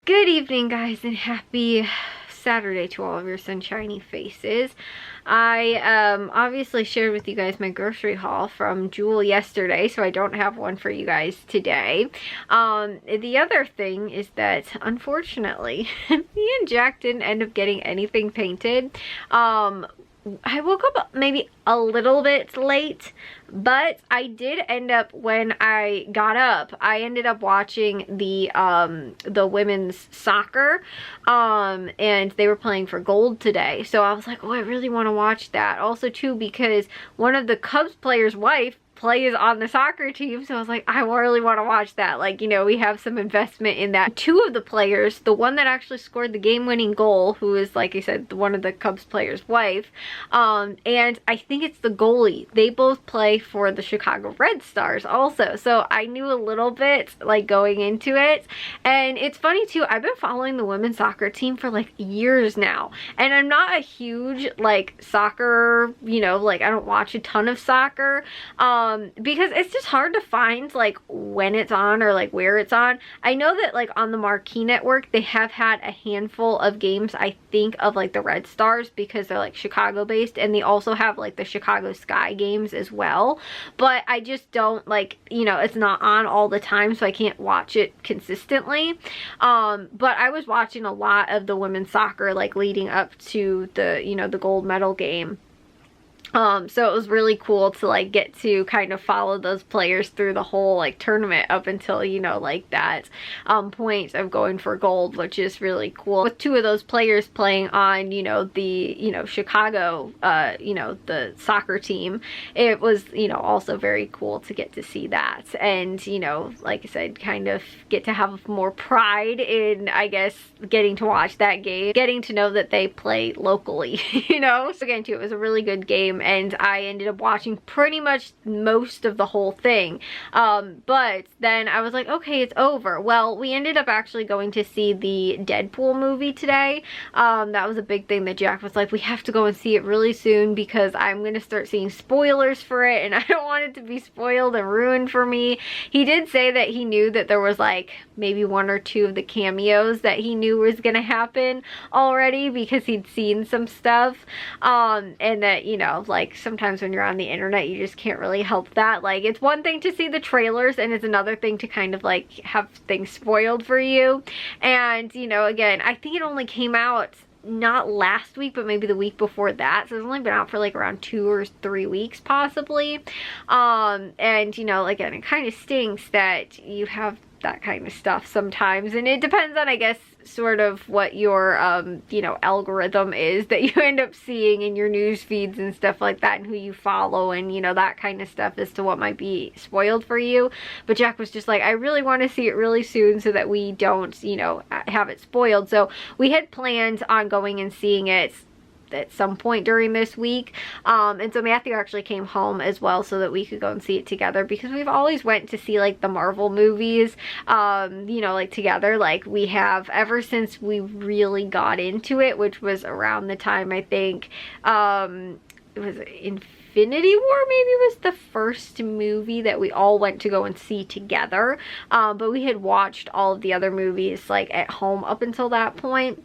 Good evening, guys, and happy Saturday to all of your sunshiny faces. I obviously shared with you guys my grocery haul from Jewel yesterday, so I don't have one for you guys today. The other thing is that, unfortunately, me and Jack didn't end up getting anything painted. I woke up maybe a little bit late, but I did end up, when I got up, I ended up watching the women's soccer, and they were playing for gold today. So I was like, oh, I really want to watch that. Also, too, because one of the Cubs players' wife plays on the soccer team, so I was like, I really want to watch that. Like, you know, we have some investment in that. Two of the players, the one that actually scored the game-winning goal, who is, like I said, one of the Cubs players' wife, and I think it's the goalie. They both play for the Chicago Red Stars also, so I knew a little bit, like, going into it. And it's funny, too, I've been following the women's soccer team for, like, years now, and I'm not a huge, like, soccer, you know, like, I don't watch a ton of soccer, because it's just hard to find, like, when it's on or, like, where it's on. I know that, like, on the Marquee Network, they have had a handful of games, I think, of, like, the Red Stars, because they're, like, Chicago-based, and they also have, like, the Chicago Sky games as well. But I just don't, like, you know, it's not on all the time, so I can't watch it consistently. But I was watching a lot of the women's soccer, like, leading up to the, you know, the gold medal game. So it was really cool to, like, get to kind of follow those players through the whole, like, tournament up until, you know, like, that point of going for gold, which is really cool. With two of those players playing on, you know, the, you know, Chicago, you know, the soccer team, it was, you know, also very cool to get to see that. And, you know, like I said, kind of get to have more pride in, I guess, getting to watch that game, getting to know that they play locally, you know? So again, too, it was a really good game, and I ended up watching pretty much most of the whole thing. But then I was like, okay, it's over. Well, we ended up actually going to see the Deadpool movie today. That was a big thing that Jack was like, we have to go and see it really soon, because I'm going to start seeing spoilers for it, and I don't want it to be spoiled and ruined for me. He did say that he knew that there was, like, maybe one or two of the cameos that he knew was going to happen already, because he'd seen some stuff, and that, you know, like, sometimes when you're on the internet, you just can't really help that. Like, it's one thing to see the trailers, and it's another thing to kind of, like, have things spoiled for you. And, you know, again, I think it only came out not last week, but maybe the week before that, so it's only been out for, like, around 2 or 3 weeks possibly. And, you know, again, it kind of stinks that you have that kind of stuff sometimes, and it depends on, I guess, sort of what your you know, algorithm is that you end up seeing in your news feeds and stuff like that, and who you follow, and, you know, that kind of stuff as to what might be spoiled for you. But Jack was just like, I really want to see it really soon so that we don't, you know, have it spoiled. So we had planned on going and seeing it at some point during this week, and so Matthew actually came home as well so that we could go and see it together, because we've always went to see, like, the Marvel movies, you know, like, together. Like, we have ever since we really got into it, which was around the time, I think, it was Infinity War maybe was the first movie that we all went to go and see together, but we had watched all of the other movies, like, at home up until that point.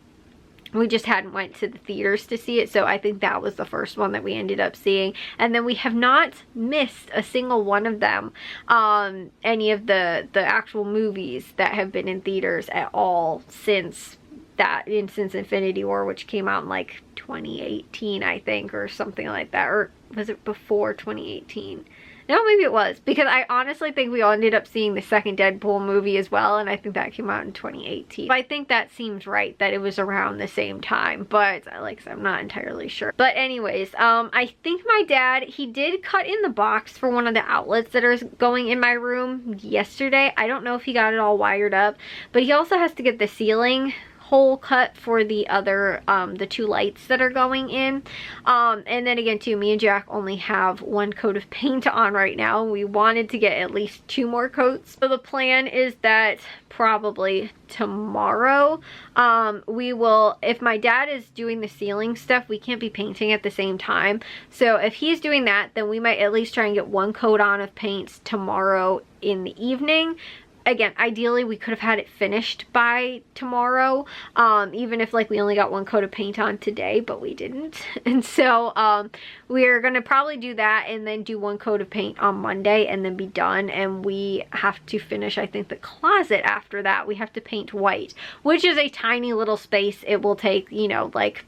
We just hadn't went to the theaters to see it, so I think that was the first one that we ended up seeing. And then we have not missed a single one of them, any of the actual movies that have been in theaters at all since Infinity War, which came out in, like, 2018, I think, or something like that. Or was it before 2018? No, maybe it was, because I honestly think we all ended up seeing the second Deadpool movie as well, and I think that came out in 2018. But I think that seems right, that it was around the same time, but like I said, I'm not entirely sure. But anyways, I think my dad, he did cut in the box for one of the outlets that are going in my room yesterday. I don't know if he got it all wired up, but he also has to get the ceiling hole cut for the other the 2 lights that are going in, and then again, too, me and Jack only have 1 coat of paint on right now. We wanted to get at least 2 more coats, so the plan is that probably tomorrow we will, if my dad is doing the ceiling stuff, we can't be painting at the same time, so if he's doing that, then we might at least try and get 1 coat on of paint tomorrow in the evening, again, ideally we could have had it finished by tomorrow, even if like we only got one coat of paint on today, but we didn't. And so we're gonna probably do that and then do one coat of paint on Monday and then be done. And we have to finish, I think, the closet after that. We have to paint white, which is a tiny little space. It will take, you know, like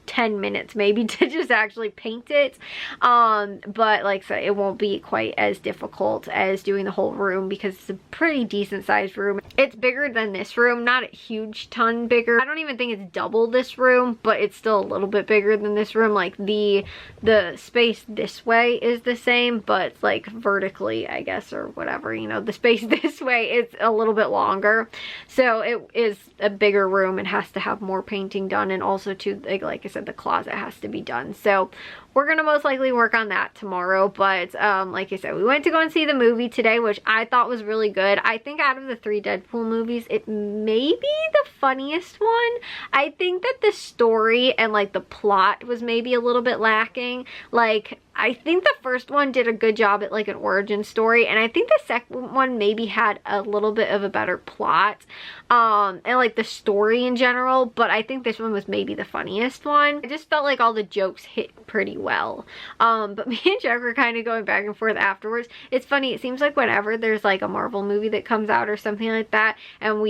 10 minutes maybe to just actually paint it, but like I said, it won't be quite as difficult as doing the whole room because it's a pretty decent sized room. It's bigger than this room, not a huge ton bigger. I don't even think it's double this room, but it's still a little bit bigger than this room. Like the space this way is the same, but like vertically, I guess, or whatever, you know, the space this way is a little bit longer, so it is a bigger room and has to have more painting done. And also too, like I said, the closet has to be done, so we're gonna most likely work on that tomorrow. But like I said, we went to go and see the movie today, which I thought was really good. I think out of the 3 Deadpool movies, it may be the funniest one. I think that the story and like the plot was maybe a little bit lacking. Like, I think the first one did a good job at like an origin story, and I think the second one maybe had a little bit of a better plot and like the story in general, but I think this one was maybe the funniest one. I just felt like all the jokes hit pretty well, but me and Jack were kind of going back and forth afterwards. It's funny, it seems like whenever there's like a Marvel movie that comes out or something like that, and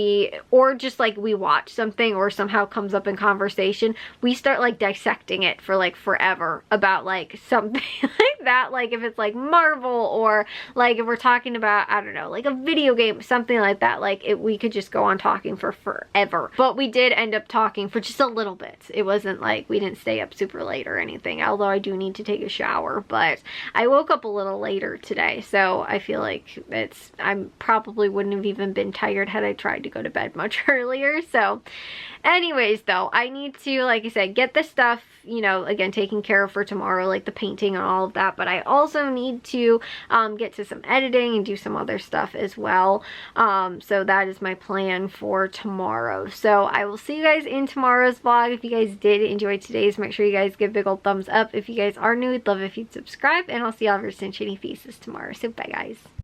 or just like we watch something or somehow comes up in conversation, we start like dissecting it for like forever about like something like that. Like if it's like Marvel, or like if we're talking about, I don't know, like a video game, something like that, like we could just go on talking for forever. But we did end up talking for just a little bit. It wasn't like we didn't stay up super late or anything, although I do need to take a shower. But I woke up a little later today, so I feel like I probably wouldn't have even been tired had I tried to go to bed much earlier. So anyways, though, I need to, like I said, get the stuff, you know, again, taken care of for tomorrow, like the painting and all of that. But I also need to get to some editing and do some other stuff as well. So that is my plan for tomorrow. So I will see you guys in tomorrow's vlog. If you guys did enjoy today's, make sure you guys give a big old thumbs up. If you guys are new, I'd love if you'd subscribe, and I'll see y'all over sunshiny faces tomorrow. So bye, guys.